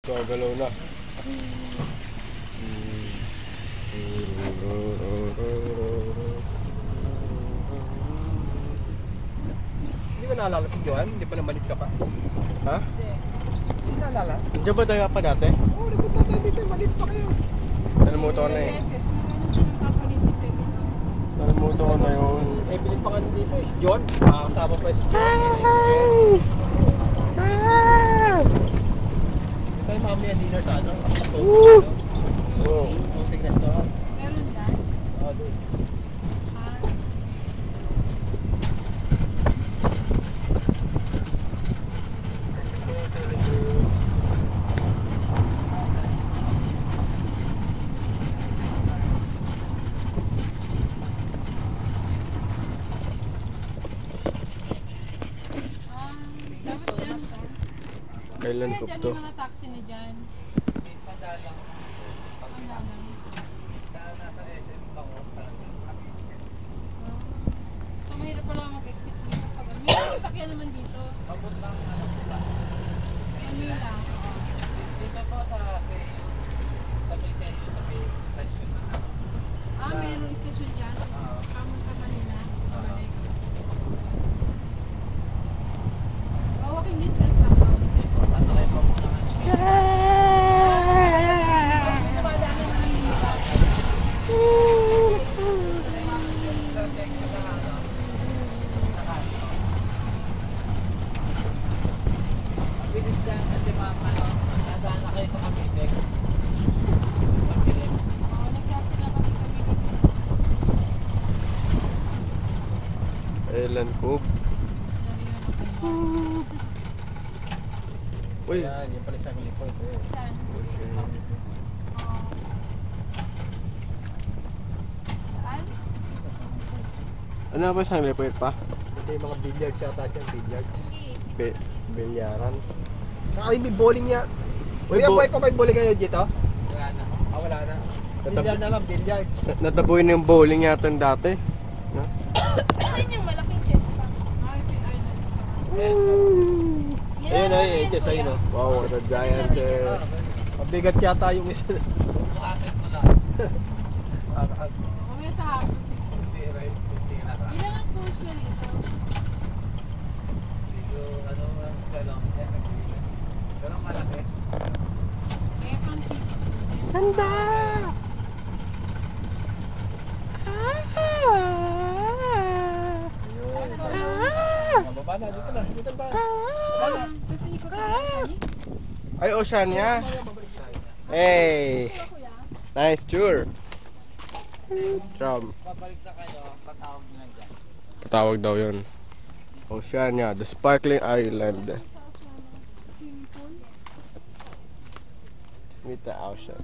Gagalaw na. Hindi ba naalala ko, Johan? Hindi pa namalit ka pa? Ha? Hindi naalala? Diyan ba tayo pa dati? Oo, nagpunta tayo dito. Malit pa kayo. Nalimuto ko na eh. Nalimuto ko na yun. Eh, bilip pa nga dito eh. John, makakasama pa si John. Hindi tayo mamaya dinner sa ano? Oo. Munting restaurant. Meron dyan? Oo, doon. Dapat dyan. Kailan ko to? Yung mga taxi na dyan. Padalang. Ang lalang. Nasa SM pa ko. So mahirap pala mag-exit dito. May sasakyan naman dito. Pabot lang ano po ba? Ano lang. Dito po sa CU. Sa may CU, sa may station na ano. Mayroong station dyan. Kamon ka kanina. Balik. Walking distance lang. Hindi po, tatry pa po naman siya. Mas may namadaanan na ng dito. Sa section na ano. Sa kanto. Ang bilis dyan kasi ma'am, ano, nadaan na kayo sa Kapibex. Mabilis. Nagkasi na kami dito. Kailan ko? Uy! Yan, yan pala sa Halipoy. Saan? Saan? Ano ba isang lipoy pa? Ito yung mga billiards yata dyan, billiards. Bilyaran. Saka yung may bowling niya. Uy, Kuya, buhay pa may bowling kayo dito? Wala na. Wala na. Billiard na lang, billiards. Nataboy na yung bowling yata dati. Ayun yung malaking chest pa. Ayun ay, just ayun o. Wow, what a giant Mabigat yata yung isa. Buhatin mo lang. Mamaya sa hapon. Tira ka. Ilan ang course nyo rito? Dito, ano, salon. Pero malaki. Kaya pang Ganda! Mababa na, dito na. Dito na. Kasi ikot na kami. Ay, Oceania! Hey! Kuya. Nice tour! From Babalik na kayo, patawag nyo lang dyan. patawag daw yun. Oceania, the sparkling island Swimming pool. with the ocean.